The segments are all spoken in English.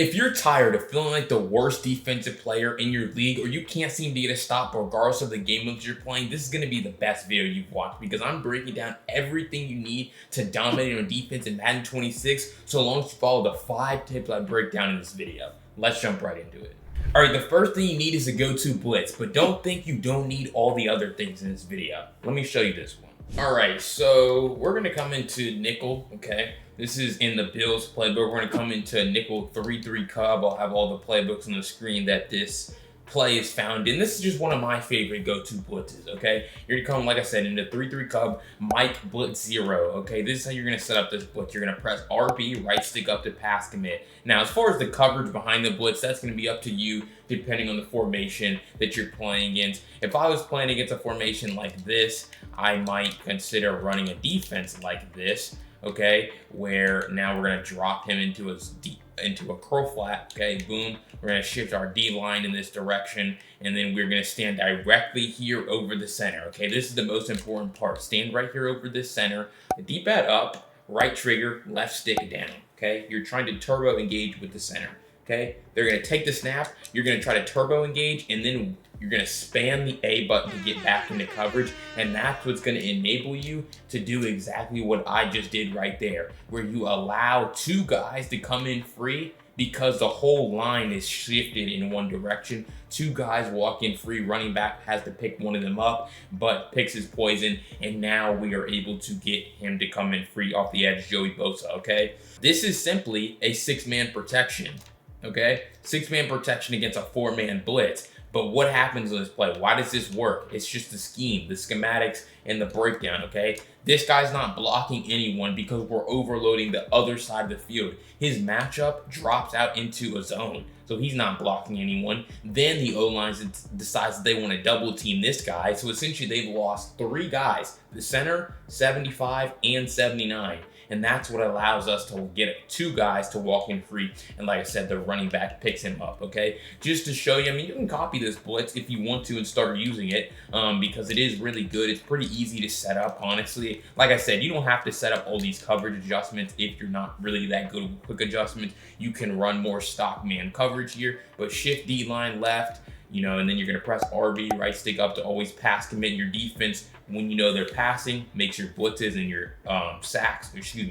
If you're tired of feeling like the worst defensive player in your league, or you can't seem to get a stop regardless of the game modes you're playing, this is going to be the best video you've watched, because I'm breaking down everything you need to dominate on defense in Madden 26, so long as you follow the 5 tips I break down in this video. Let's jump right into it. All right, the first thing you need is a go-to blitz, but don't think you don't need all the other things in this video. Let me show you this one. All right, so we're going to come into nickel, okay? This is in the Bills playbook. We're going to come into nickel 3-3 cub. I'll have all the playbooks on the screen that this play is found in. This is just one of my favorite go-to blitzes, okay? You're going to come, like I said, into 3-3 cub, Mike blitz 0, okay? This is how you're going to set up this blitz. You're going to press RB, right stick up to pass commit. Now, as far as the coverage behind the blitz, that's going to be up to you depending on the formation that you're playing against. If I was playing against a formation like this, I might consider running a defense like this, okay, where now we're going to drop him into a curl flat, okay, boom. We're going to shift our D line in this direction, and then we're going to stand directly here over the center, okay? This is the most important part. Stand right here over this center, D-pad up, right trigger, left stick down, okay? You're trying to turbo engage with the center, okay? They're going to take the snap, you're going to try to turbo engage, and then you're going to spam the A button to get back into coverage, and that's what's going to enable you to do exactly what I just did right there, where you allow 2 guys to come in free because the whole line is shifted in one direction. 2 guys walk in free, running back has to pick one of them up, but picks his poison, and now we are able to get him to come in free off the edge, Joey Bosa, okay? This is simply a 6-man protection, okay? 6-man protection against a 4-man blitz. But what happens in this play? Why does this work? It's just the scheme, the schematics, and the breakdown, okay? This guy's not blocking anyone because we're overloading the other side of the field. His matchup drops out into a zone, so he's not blocking anyone. Then the O-line decides that they want to double team this guy, so essentially they've lost 3 guys, the center, 75, and 79. And that's what allows us to get 2 guys to walk in free. And like I said, the running back picks him up, okay? Just to show you, I mean, you can copy this blitz if you want to and start using it because it is really good. It's pretty easy to set up, honestly. Like I said, you don't have to set up all these coverage adjustments if you're not really that good with quick adjustments. You can run more stock man coverage here, but shift D line left, you know, and then you're going to press RB, right stick up to always pass commit your defense. When you know they're passing, makes your blitzes and your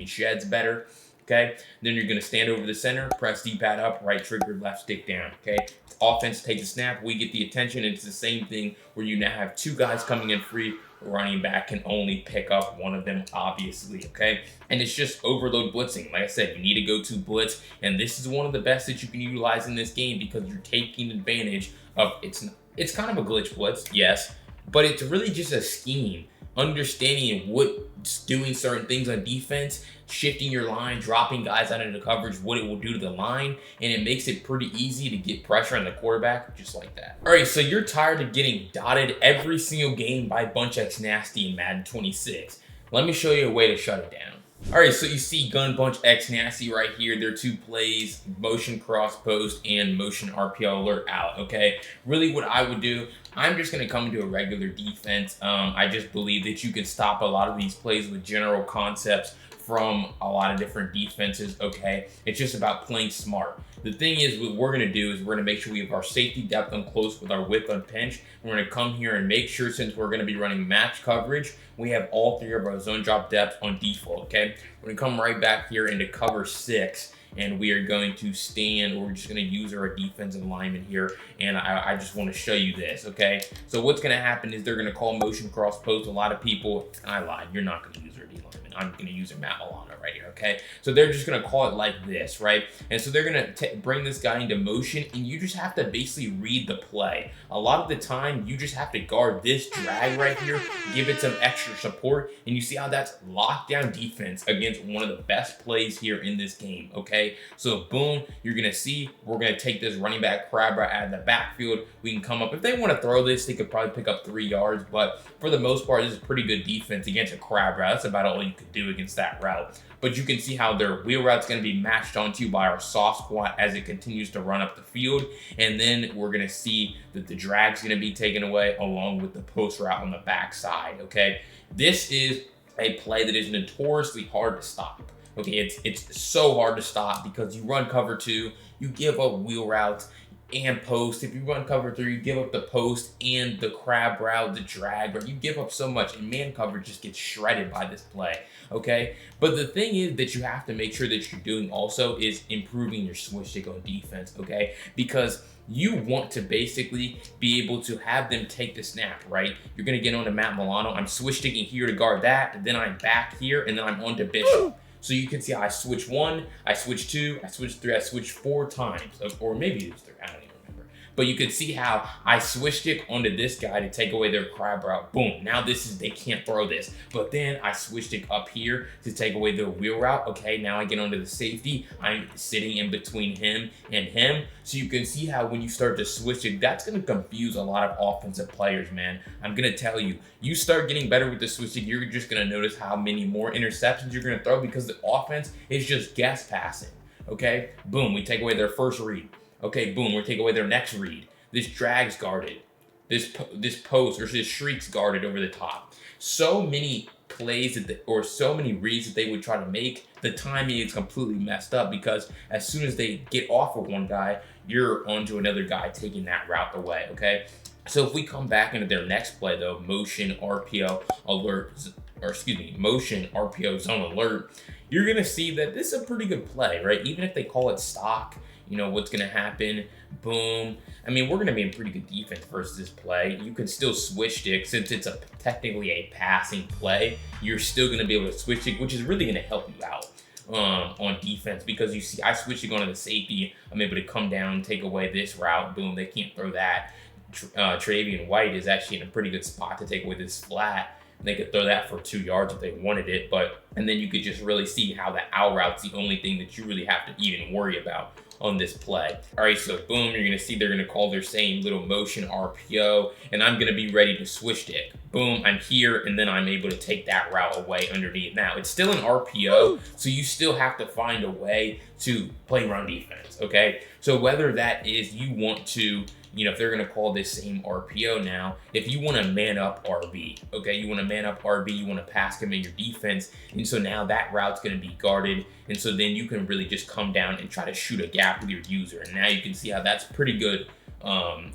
sheds better, okay? Then you're going to stand over the center, press D-pad up, right trigger, left stick down, okay? Offense takes a snap, we get the attention, and it's the same thing where you now have 2 guys coming in free. Running back can only pick up one of them, obviously, okay? And it's just overload blitzing. Like I said, you need to go to blitz, and this is one of the best that you can utilize in this game because you're taking advantage of, it's kind of a glitch blitz, yes, but it's really just a scheme. Understanding what's doing certain things on defense, shifting your line, dropping guys out into coverage, what it will do to the line, and it makes it pretty easy to get pressure on the quarterback just like that. All right, so you're tired of getting dotted every single game by Bunch X Nasty in Madden 26. Let me show you a way to shut it down. All right, so you see Gun Bunch X Nasty right here. There are 2 plays, motion cross post and motion RPO alert out, okay? Really what I would do, I'm just going to come into a regular defense. I just believe that you can stop a lot of these plays with general concepts from a lot of different defenses, okay? It's just about playing smart. The thing is, what we're going to do is we're going to make sure we have our safety depth on close with our width on pinch. We're going to come here and make sure, since we're going to be running match coverage, we have all 3 of our zone drop depths on default, okay? We're going to come right back here into cover 6, and we are going to stand, we're just going to use our defensive lineman here, and I just want to show you this, okay? So what's going to happen is they're going to call motion cross post. A lot of people, I lied, you're not going to use our D lineman. I'm going to use a Matt Milano right here, okay? So they're just going to call it like this, right? And so they're going to bring this guy into motion, and you just have to basically read the play. A lot of the time, you just have to guard this drag right here, give it some extra support, and you see how that's lockdown defense against one of the best plays here in this game, okay? So boom, you're going to see, we're going to take this running back crab right out of the backfield. We can come up. If they want to throw this, they could probably pick up 3 yards, but for the most part, this is pretty good defense against a crab route. That's about all you could do against that route. But you can see how their wheel route's going to be matched onto by our soft squat as it continues to run up the field. And then we're going to see that the drag's going to be taken away along with the post route on the backside, okay? This is a play that is notoriously hard to stop. Okay, it's so hard to stop because you run cover 2, you give up wheel routes and post. If you run cover 3, you give up the post and the crab route, the drag, right? You give up so much, and man coverage just gets shredded by this play, okay? But the thing is that you have to make sure that you're doing also is improving your switch stick on defense, okay? Because you want to basically be able to have them take the snap, right? You're gonna get onto Matt Milano. I'm switch sticking here to guard that, and then I'm back here, and then I'm onto Bishop. So you can see I switch 1, I switch 2, I switch 3, I switch 4 times, or maybe it was 3, I don't even remember. But you can see how I switched it onto this guy to take away their crab route. Boom, now this is, they can't throw this. But then I switched it up here to take away their wheel route. Okay, now I get onto the safety. I'm sitting in between him and him. So you can see how when you start to switch it, that's gonna confuse a lot of offensive players, man. I'm gonna tell you, you start getting better with the switching, you're just gonna notice how many more interceptions you're gonna throw because the offense is just guess passing. Okay, boom, we take away their first read. Okay, boom, we take away their next read. This drag's guarded. This post or this shriek's guarded over the top. So many plays or so many reads that they would try to make, the timing is completely messed up because as soon as they get off of one guy, you're onto another guy taking that route away, okay? So if we come back into their next play though, motion RPO zone alert, you're gonna see that this is a pretty good play, right? Even if they call it stock, you know what's gonna happen, boom. I mean, we're gonna be in pretty good defense versus this play. You can still switch stick since it's technically a passing play. You're still gonna be able to switch stick, which is really gonna help you out on defense because you see I switched it onto the safety. I'm able to come down, take away this route, boom, they can't throw that. Travian White is actually in a pretty good spot to take away this flat. They could throw that for 2 yards if they wanted it, and then you could just really see how the out route's the only thing that you really have to even worry about on this play. All right, so boom, you're gonna see they're gonna call their same little motion RPO, and I'm gonna be ready to switch stick. Boom, I'm here, and then I'm able to take that route away underneath. Now, it's still an RPO, so you still have to find a way to play run defense, okay? So whether that is you want to, you know, if they're gonna call this same RPO now, if you wanna man up RB, okay? You wanna man up RB, you wanna pass him in your defense, and so now that route's gonna be guarded, and so then you can really just come down and try to shoot a gap with your user, and now you can see how that's pretty good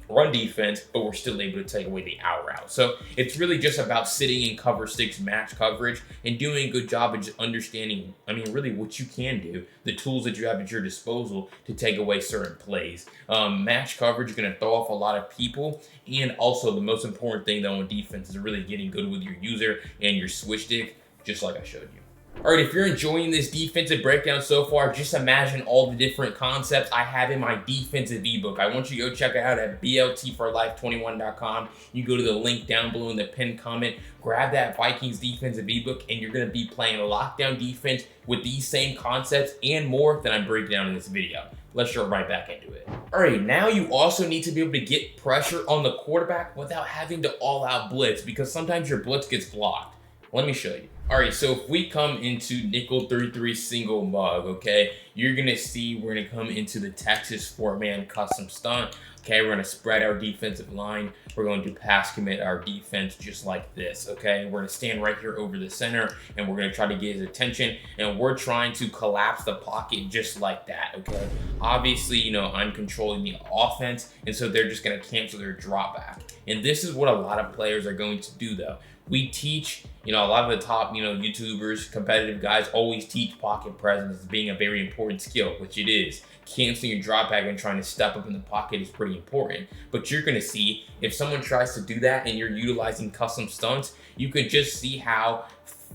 run defense, but we're still able to take away the out route. So it's really just about sitting in cover 6 match coverage and doing a good job of just understanding, I mean, really what you can do, the tools that you have at your disposal to take away certain plays. Match coverage is going to throw off a lot of people, and also the most important thing though on defense is really getting good with your user and your switch stick, just like I showed you. All right, if you're enjoying this defensive breakdown so far, just imagine all the different concepts I have in my defensive ebook. I want you to go check it out at bltforlife21.com. You go to the link down below in the pinned comment, grab that Vikings defensive ebook, and you're gonna be playing lockdown defense with these same concepts and more than I break down in this video. Let's jump right back into it. All right, now you also need to be able to get pressure on the quarterback without having to all-out blitz because sometimes your blitz gets blocked. Let me show you. All right, so if we come into nickel 3-3 single mug, okay, you're gonna see we're gonna come into the Texas 4-man custom stunt. Okay, we're gonna spread our defensive line. We're going to pass commit our defense just like this, okay? We're gonna stand right here over the center and we're gonna try to get his attention and we're trying to collapse the pocket just like that, okay? Obviously, you know, I'm controlling the offense and so they're just gonna cancel their drop back. And this is what a lot of players are going to do though. We teach, you know, a lot of the top, you know, YouTubers, competitive guys always teach pocket presence as being a very important skill, which it is. Canceling your drop back and trying to step up in the pocket is pretty important. But you're going to see if someone tries to do that and you're utilizing custom stunts, you can just see how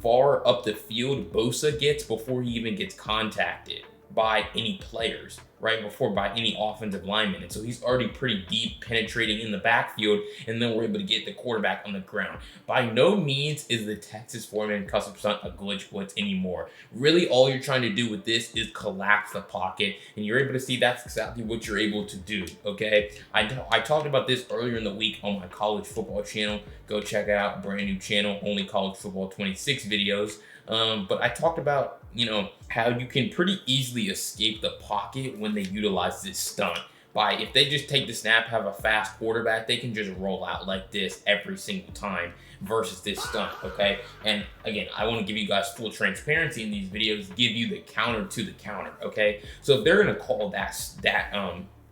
far up the field Bosa gets before he even gets contacted by any players, right? Before by any offensive lineman. And so he's already pretty deep penetrating in the backfield, and then we're able to get the quarterback on the ground. By no means is the Texas 4-man custom stunt a glitch blitz anymore. Really, all you're trying to do with this is collapse the pocket, and you're able to see that's exactly what you're able to do, okay? I talked about this earlier in the week on my college football channel. Go check it out, brand new channel, only college football 26 videos. But I talked about, you know, how you can pretty easily escape the pocket when they utilize this stunt. by if they just take the snap, have a fast quarterback, they can just roll out like this every single time versus this stunt, okay? And again, I want to give you guys full transparency in these videos, give you the counter to the counter, okay? So if they're going to call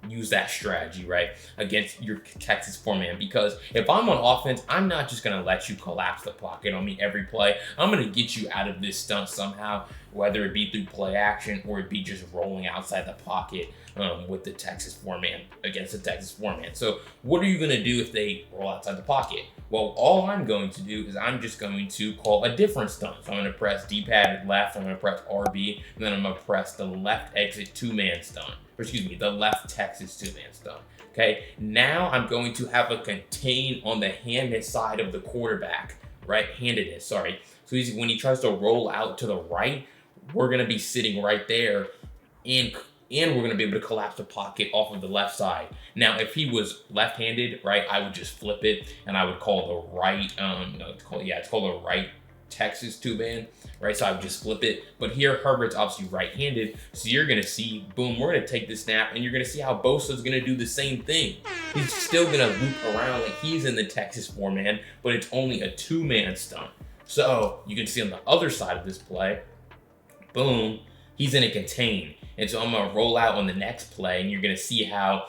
use that strategy, right, against your Texas four-man, because if I'm on offense, I'm not just going to let you collapse the pocket on me every play. I'm going to get you out of this stunt somehow, whether it be through play action or it be just rolling outside the pocket with the Texas four-man against the Texas four-man. So what are you going to do if they roll outside the pocket? Well, all I'm going to do is I'm just going to call a different stunt. So I'm going to press D-pad left, I'm going to press RB, and then I'm going to press the left exit two-man stunt. Or excuse me, the left Texas two-man stunt. Okay, now I'm going to have a contain on the handed side of the quarterback, right-handedness, sorry. So when he tries to roll out to the right, we're going to be sitting right there, and we're going to be able to collapse the pocket off of the left side. Now, if he was left-handed, right, I would just flip it, and I would call the right, it's called the right Texas two-man, right? So I would just flip it. But here, Herbert's obviously right-handed, so you're going to see, boom, we're going to take the snap, and you're going to see how Bosa's going to do the same thing. He's still going to loop around like he's in the Texas four-man, but it's only a two-man stunt. So you can see on the other side of this play, boom, he's in a contain. And so I'm going to roll out on the next play, and you're going to see how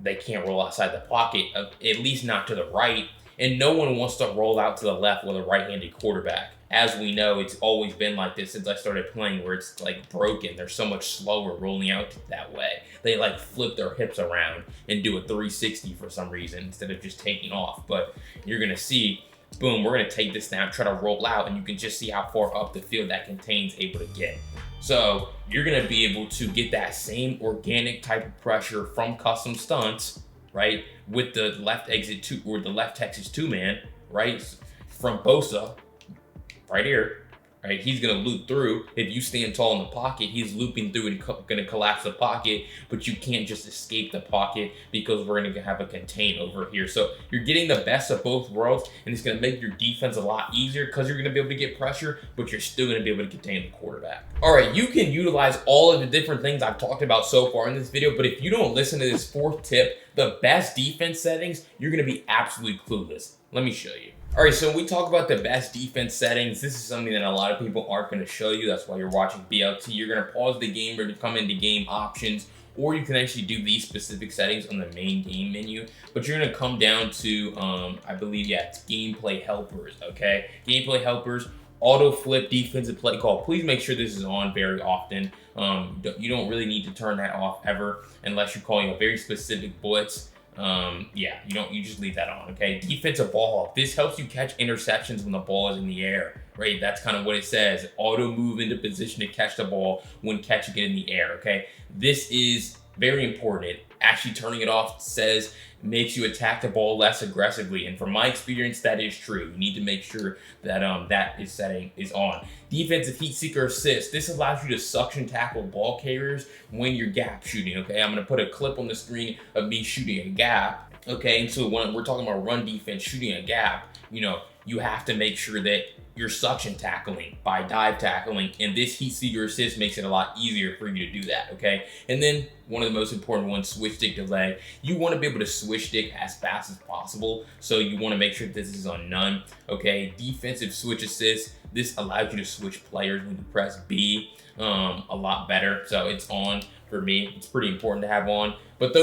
they can't roll outside the pocket, at least not to the right. And no one wants to roll out to the left with a right-handed quarterback. As we know, it's always been like this since I started playing, where it's like broken. They're so much slower rolling out that way. They like flip their hips around and do a 360 for some reason instead of just taking off. But you're going to see, boom, we're going to take this snap, try to roll out, and you can just see how far up the field that contain's able to get. So you're going to be able to get that same organic type of pressure from custom stunts, right, with the left exit two or the left Texas two-man, right, from Bosa, right here, right? He's going to loop through. If you stand tall in the pocket, he's looping through and going to collapse the pocket, but you can't just escape the pocket because we're going to have a contain over here. So you're getting the best of both worlds, and it's going to make your defense a lot easier because you're going to be able to get pressure, but you're still going to be able to contain the quarterback. All right, you can utilize all of the different things I've talked about so far in this video, but if you don't listen to this fourth tip, the best defense settings, you're going to be absolutely clueless. Let me show you. All right, so when we talk about the best defense settings, this is something that a lot of people aren't going to show you. That's why you're watching BLT. You're going to pause the game or to come into game options, or you can actually do these specific settings on the main game menu. But you're going to come down to, I believe, it's gameplay helpers, okay? Gameplay helpers, auto flip defensive play call. Please make sure this is on very often. You don't really need to turn that off ever unless you're calling a very specific blitz. You just leave that on, okay? Defensive ball. This helps you catch interceptions when the ball is in the air, right? That's kind of what it says. Auto move into position to catch the ball when catching it in the air, okay? This is very important. Actually turning it off makes you attack the ball less aggressively, and from my experience, that is true. You need to make sure that that setting is on. Defensive heat seeker assist. This allows you to suction tackle ball carriers when you're gap shooting, okay? I'm going to put a clip on the screen of me shooting a gap, okay? And so when we're talking about run defense shooting a gap, you have to make sure that you're suction tackling by dive tackling, and this heat seeker assist makes it a lot easier for you to do that, okay? And then one of the most important ones, switch stick delay. You want to be able to switch stick as fast as possible, so you want to make sure this is on none, okay? Defensive switch assist. This allows you to switch players when you press B a lot better, so it's on for me. It's pretty important to have on. But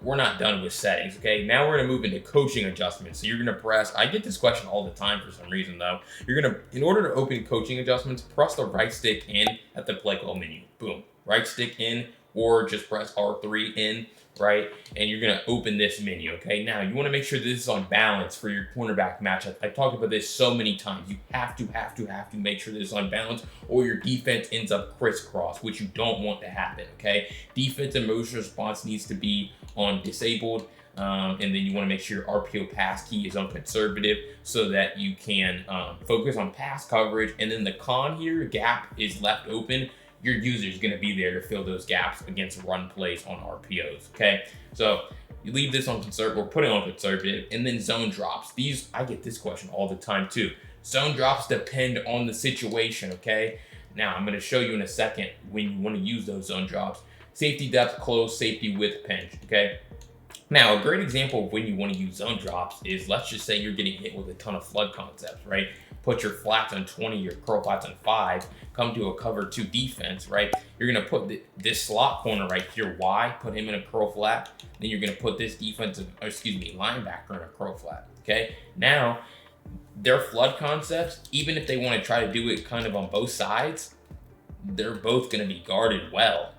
we're not done with settings, okay? Now we're gonna move into coaching adjustments. So you're gonna press, I get this question all the time for some reason though. In order to open coaching adjustments, press the right stick in at the play call menu. Boom, right stick in, or just press R3 in, right? And you're gonna open this menu, okay? Now you wanna make sure this is on balance for your cornerback matchup. I've talked about this so many times. You have to make sure this is on balance, or your defense ends up crisscross, which you don't want to happen, okay? Defensive motion response needs to be on disabled, and then you wanna make sure your RPO pass key is on conservative so that you can focus on pass coverage. And then the con here, gap is left open. Your user is going to be there to fill those gaps against run plays on RPOs, okay? So you leave this on conservative, or put it on conservative, and then zone drops. I get this question all the time too. Zone drops depend on the situation, okay? Now I'm going to show you in a second when you want to use those zone drops. safety depth, close, safety width, pinch, okay? Now, a great example of when you want to use zone drops is, let's just say you're getting hit with a ton of flood concepts, right? Put your flats on 20, your curl flats on 5, come to a cover 2 defense, right? You're going to put this slot corner right here, Y, put him in a curl flat. Then you're going to put this linebacker in a curl flat, okay? Now, their flood concepts, even if they want to try to do it kind of on both sides, they're both going to be guarded well.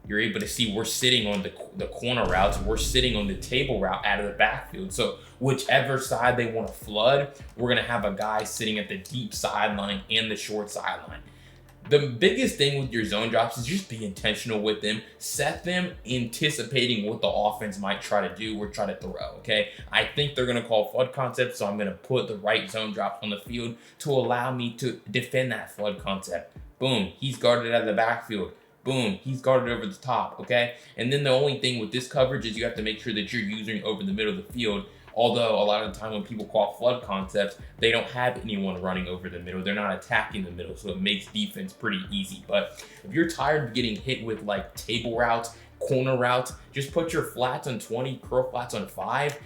You're able to see we're sitting on the corner routes, we're sitting on the table route out of the backfield. So whichever side they want to flood, we're going to have a guy sitting at the deep sideline and the short sideline. The biggest thing with your zone drops is just be intentional with them. Set them anticipating what the offense might try to do or try to throw, okay? I think they're going to call flood concept, so I'm going to put the right zone drops on the field to allow me to defend that flood concept. Boom, he's guarded out of the backfield. Boom, he's guarded over the top, okay? And then the only thing with this coverage is you have to make sure that you're using over the middle of the field. Although a lot of the time when people call flood concepts, they don't have anyone running over the middle. They're not attacking the middle, so it makes defense pretty easy. But if you're tired of getting hit with like table routes, corner routes, just put your flats on 20, curl flats on 5,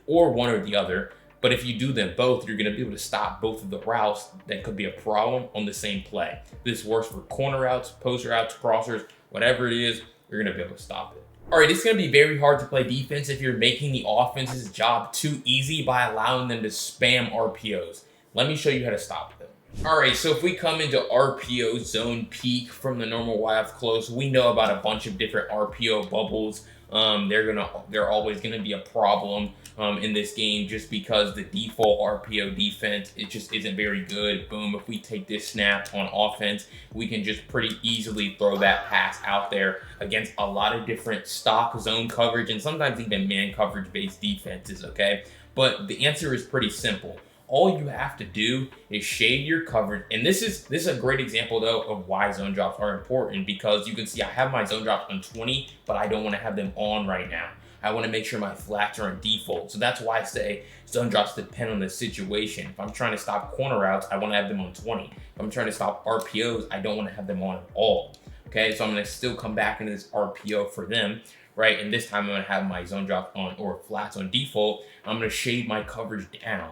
or one or the other. But if you do them both, you're going to be able to stop both of the routes that could be a problem on the same play. This works for corner routes, post routes, crossers, whatever it is, you're going to be able to stop it. All right, it's going to be very hard to play defense if you're making the offense's job too easy by allowing them to spam RPOs. Let me show you how to stop them. All right, so if we come into RPO zone peak from the normal Y-off close, we know about a bunch of different RPO bubbles. They're always gonna be a problem in this game just because the default RPO defense, it just isn't very good. Boom, if we take this snap on offense, we can just pretty easily throw that pass out there against a lot of different stock zone coverage and sometimes even man coverage based defenses, okay? But the answer is pretty simple. All you have to do is shade your coverage. And this is a great example though of why zone drops are important, because you can see I have my zone drops on 20, but I don't want to have them on right now. I want to make sure my flats are on default. So that's why I say zone drops depend on the situation. If I'm trying to stop corner routes, I want to have them on 20. If I'm trying to stop RPOs, I don't want to have them on at all. Okay, so I'm going to still come back into this RPO for them, right? And this time I'm going to have my zone drop on or flats on default. I'm going to shade my coverage down.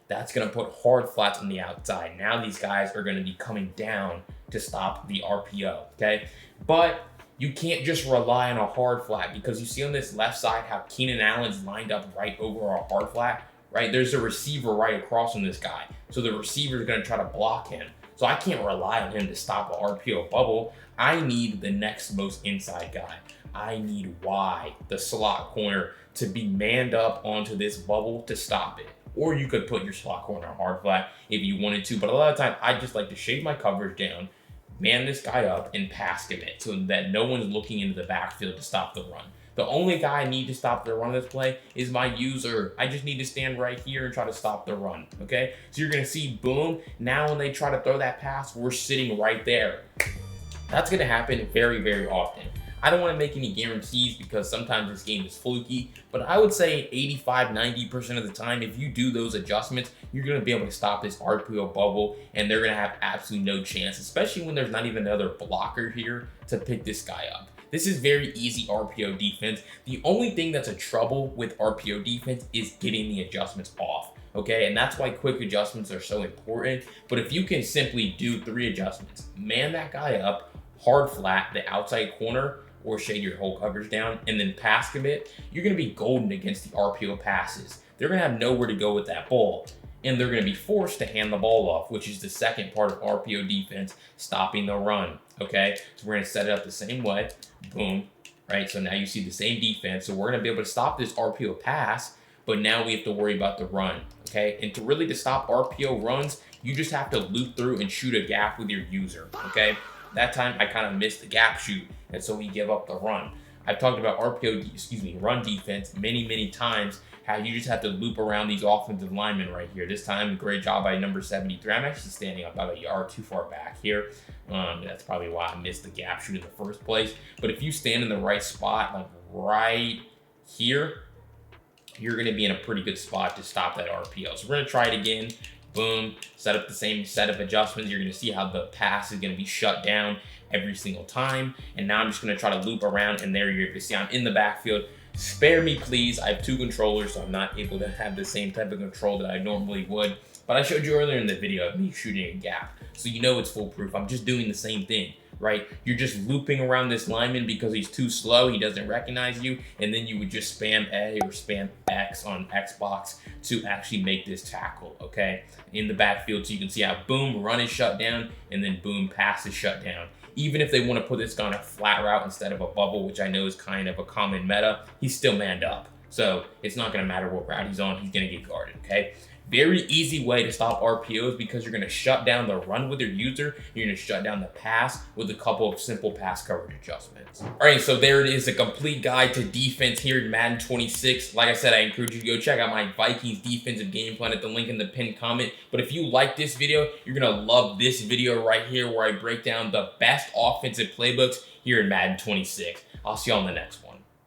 That's going to put hard flats on the outside. Now these guys are going to be coming down to stop the RPO, okay? But you can't just rely on a hard flat, because you see on this left side how Keenan Allen's lined up right over a hard flat, right? There's a receiver right across from this guy. So the receiver is going to try to block him. So I can't rely on him to stop an RPO bubble. I need the next most inside guy. I need Y, the slot corner, to be manned up onto this bubble to stop it. Or you could put your slot corner on hard flat if you wanted to. But a lot of time, I just like to shade my coverage down, man this guy up, and pass commit so that no one's looking into the backfield to stop the run. The only guy I need to stop the run of this play is my user. I just need to stand right here and try to stop the run, okay? So you're going to see, boom, now when they try to throw that pass, we're sitting right there. That's going to happen very, very often. I don't want to make any guarantees because sometimes this game is fluky, but I would say 85–90% of the time, if you do those adjustments, you're going to be able to stop this RPO bubble, and they're going to have absolutely no chance, especially when there's not even another blocker here to pick this guy up. This is very easy RPO defense. The only thing that's a trouble with RPO defense is getting the adjustments off, okay? And that's why quick adjustments are so important. But if you can simply do 3 adjustments, man that guy up, hard flat, the outside corner, or shade your whole coverage down, and then pass commit, you're going to be golden against the RPO passes. They're going to have nowhere to go with that ball, and they're going to be forced to hand the ball off, which is the second part of RPO defense, stopping the run, okay? So we're going to set it up the same way, boom, right? So now you see the same defense, so we're going to be able to stop this RPO pass, but now we have to worry about the run, okay? And to stop RPO runs, you just have to loop through and shoot a gap with your user, okay? That time I kind of missed the gap shoot, and so we give up the run. I've talked about run defense many times, how you just have to loop around these offensive linemen right here. This time, great job by number 73. I'm actually standing about a yard too far back here. That's probably why I missed the gap shoot in the first place. But if you stand in the right spot, like right here, you're going to be in a pretty good spot to stop that RPO. So we're going to try it again. Boom, set up the same set of adjustments. You're going to see how the pass is going to be shut down every single time. And now I'm just gonna try to loop around, and there you're able to see I'm in the backfield. Spare me, please. I have 2 controllers, so I'm not able to have the same type of control that I normally would. But I showed you earlier in the video of me shooting a gap, so you know it's foolproof. I'm just doing the same thing, right? You're just looping around this lineman because he's too slow, he doesn't recognize you, and then you would just spam A or spam X on Xbox to actually make this tackle, okay? In the backfield, so you can see how boom, run is shut down, and then boom, pass is shut down. Even if they want to put this guy on a flat route instead of a bubble, which I know is kind of a common meta, he's still manned up. So it's not going to matter what route he's on, he's going to get guarded, okay? Very easy way to stop RPOs because you're going to shut down the run with your user. You're going to shut down the pass with a couple of simple pass coverage adjustments. All right, so there it is, a complete guide to defense here in Madden 26. Like I said, I encourage you to go check out my Vikings defensive game plan at the link in the pinned comment. But if you like this video, you're going to love this video right here where I break down the best offensive playbooks here in Madden 26. I'll see you on the next one.